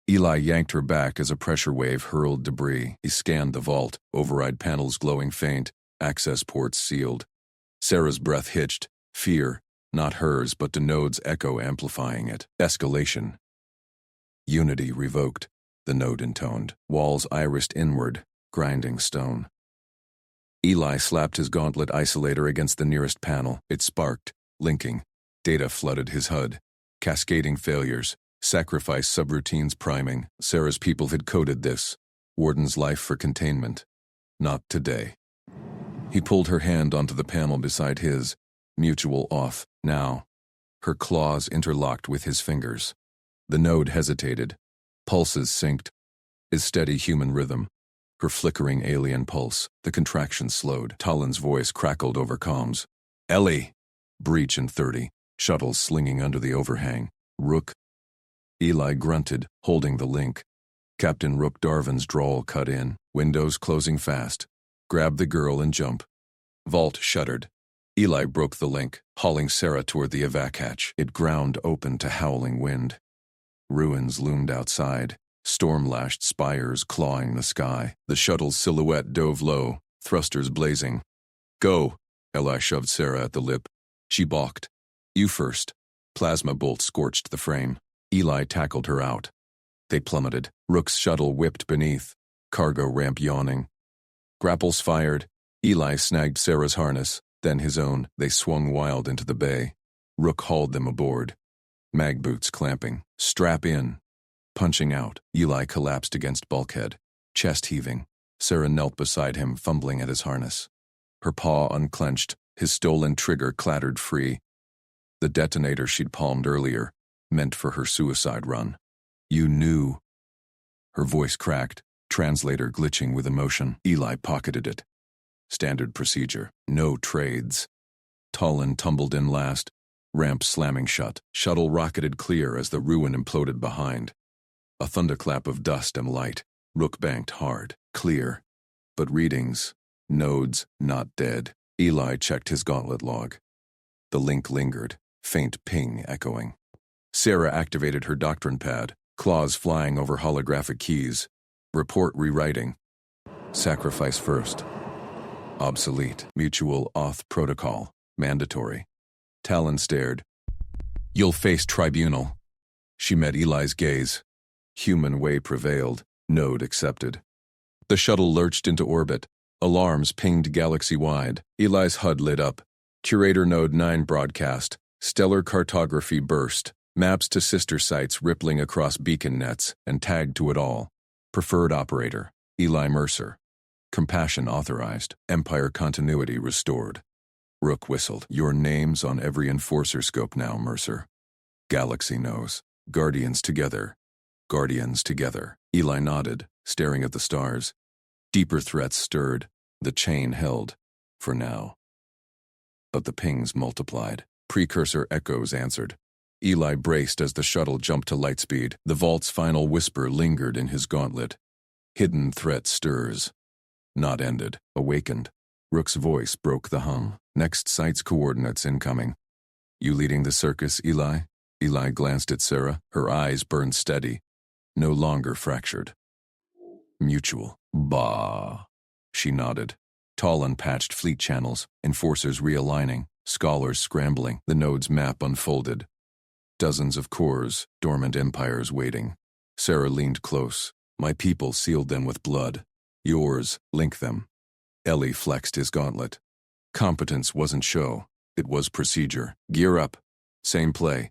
Eli yanked her back as a pressure wave hurled debris. He scanned the vault, override panels glowing faint, access ports sealed. Sarah's breath hitched. Fear. Not hers, but the node's echo amplifying it. Escalation. Unity revoked. the node intoned. Walls irised inward, grinding stone. Eli slapped his gauntlet isolator against the nearest panel. It sparked, linking. Data flooded his HUD. Cascading failures. Sacrifice subroutines priming. Sarah's people had coded this. Warden's life for containment. Not today. He pulled her hand onto the panel beside his. Mutual off. Now. Her claws interlocked with his fingers. The node hesitated. Pulses synced. His steady human rhythm. Her flickering alien pulse. The contraction slowed. Talon's voice crackled over comms. Ellie! Breach in 30. Shuttles slinging under the overhang. Rook. Eli grunted, holding the link. Captain Rook Darvin's drawl cut in. Windows closing fast. Grab the girl and jump. Vault shuddered. Eli broke the link, hauling Sarah toward the evac hatch. It ground open to howling wind. Ruins loomed outside, storm-lashed spires clawing the sky. The shuttle's silhouette dove low, thrusters blazing. Go! Eli shoved Sarah at the lip. She balked. You first. Plasma bolt scorched the frame. Eli tackled her out. They plummeted. Rook's shuttle whipped beneath. Cargo ramp yawning. Grapples fired. Eli snagged Sarah's harness, then his own. They swung wild into the bay. Rook hauled them aboard. Mag boots clamping. Strap in. Punching out. Eli collapsed against bulkhead, chest heaving. Sarah knelt beside him, fumbling at his harness. Her paw unclenched. His stolen trigger clattered free. The detonator she'd palmed earlier, meant for her suicide run. You knew. Her voice cracked, translator glitching with emotion. Eli pocketed it. Standard procedure. No trades. Talon tumbled in last, ramp slamming shut. Shuttle rocketed clear as the ruin imploded behind. A thunderclap of dust and light. Rook banked hard. Clear. But readings. Nodes not dead. Eli checked his gauntlet log. The link lingered, faint ping echoing. Sarah activated her doctrine pad, claws flying over holographic keys. Report rewriting. Sacrifice first. Obsolete. Mutual auth protocol. Mandatory. Talon stared. You'll face tribunal. She met Eli's gaze. Human way prevailed. Node accepted. The shuttle lurched into orbit. Alarms pinged galaxy-wide. Eli's HUD lit up. Curator Node 9 broadcast. Stellar cartography burst. Maps to sister sites rippling across beacon nets, and tagged to it all. Preferred operator. Eli Mercer. Compassion authorized. Empire continuity restored. Rook whistled. Your name's on every enforcer scope now, Mercer. Galaxy knows. Guardians together. Guardians together. Eli nodded, staring at the stars. Deeper threats stirred. The chain held. For now. But the pings multiplied. Precursor echoes answered. Eli braced as the shuttle jumped to lightspeed. The vault's final whisper lingered in his gauntlet. Hidden threat stirs. Not ended. Awakened. Rook's voice broke the hum. Next site's coordinates incoming. You leading the circus, Eli? Eli glanced at Sarah. Her eyes burned steady. No longer fractured. Mutual. Bah. She nodded. Talon patched fleet channels, enforcers realigning, scholars scrambling. The node's map unfolded. Dozens of cores, dormant empires waiting. Sarah leaned close. My people sealed them with blood. Yours, link them. Ellie flexed his gauntlet. Competence wasn't show. It was procedure. Gear up. Same play.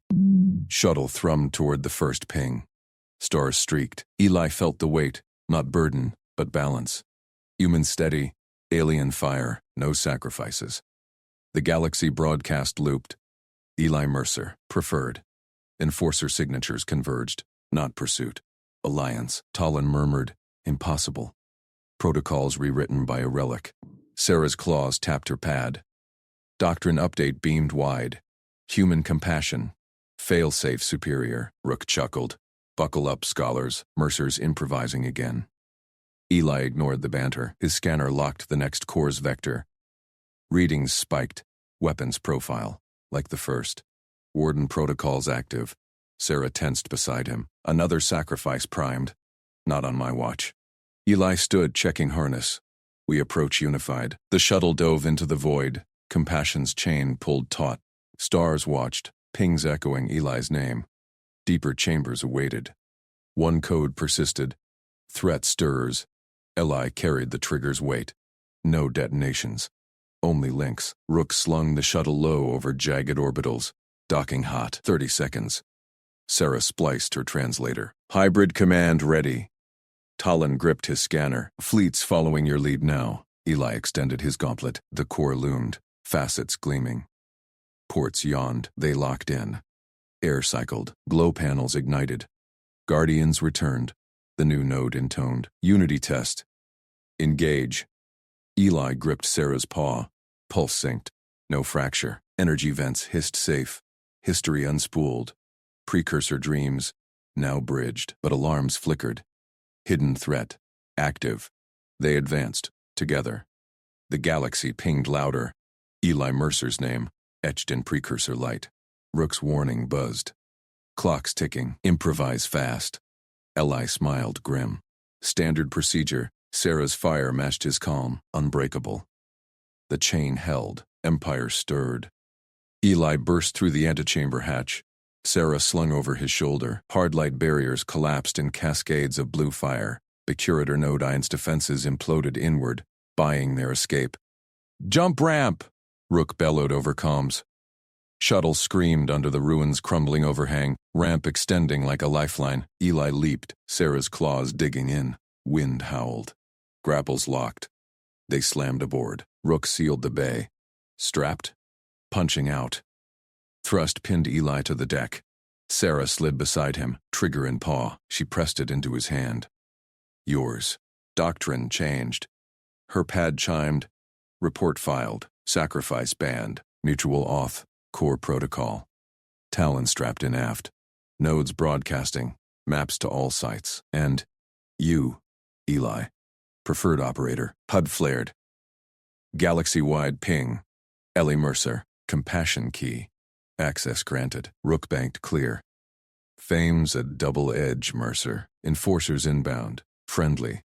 Shuttle thrummed toward the first ping. Stars streaked. Eli felt the weight, not burden, but balance. Human steady, alien fire, no sacrifices. The galaxy broadcast looped. Eli Mercer, preferred. Enforcer signatures converged, not pursuit. Alliance, Talon murmured, impossible. Protocols rewritten by a relic. Sarah's claws tapped her pad. Doctrine update beamed wide. Human compassion. Fail-safe superior, Rook chuckled. Buckle up, scholars. Mercer's improvising again. Eli ignored the banter. His scanner locked the next core's vector. Readings spiked. Weapons profile. Like the first. Warden protocols active. Sarah tensed beside him. Another sacrifice primed. Not on my watch. Eli stood, checking harness. We approach unified. The shuttle dove into the void. Compassion's chain pulled taut. Stars watched, pings echoing Eli's name. Deeper chambers awaited. One code persisted, Threat stirs. Eli carried the trigger's weight. No detonations. Only links. Rook slung the shuttle low over jagged orbitals. Docking hot. 30 seconds. Sarah spliced her translator. Hybrid command ready. Talon gripped his scanner. Fleet's following your lead now. Eli extended his gauntlet. The core loomed, facets gleaming. Ports yawned. They locked in. Air cycled. Glow panels ignited. Guardians returned. The new node intoned. Unity test. Engage. Eli gripped Sarah's paw. Pulse synced. No fracture. Energy vents hissed safe. History unspooled. Precursor dreams. Now bridged, but alarms flickered. Hidden threat. Active. They advanced. Together. The galaxy pinged louder. Eli Mercer's name, etched in precursor light. Rook's warning buzzed. Clocks ticking. Improvise fast. Eli smiled grim. Standard procedure. Sarah's fire matched his calm, unbreakable. The chain held. Empire stirred. Eli burst through the antechamber hatch. Sarah slung over his shoulder. Hardlight barriers collapsed in cascades of blue fire. The Curator Node Iron's defenses imploded inward, buying their escape. Jump ramp! Rook bellowed over comms. Shuttle screamed under the ruins' crumbling overhang, ramp extending like a lifeline. Eli leaped, Sarah's claws digging in. Wind howled. Grapples locked. They slammed aboard. Rook sealed the bay. Strapped. Punching out. Thrust pinned Eli to the deck. Sarah slid beside him, trigger in paw. She pressed it into his hand. Yours. Doctrine changed. Her pad chimed. Report filed. Sacrifice banned. Mutual auth. Core protocol. Talon strapped in aft. Nodes broadcasting. Maps to all sites. And you, Eli. Preferred operator. HUD flared. Galaxy-wide ping. Ellie Mercer. Compassion key. Access granted. Rook banked clear. Fame's a double edge, Mercer. Enforcers inbound. Friendly.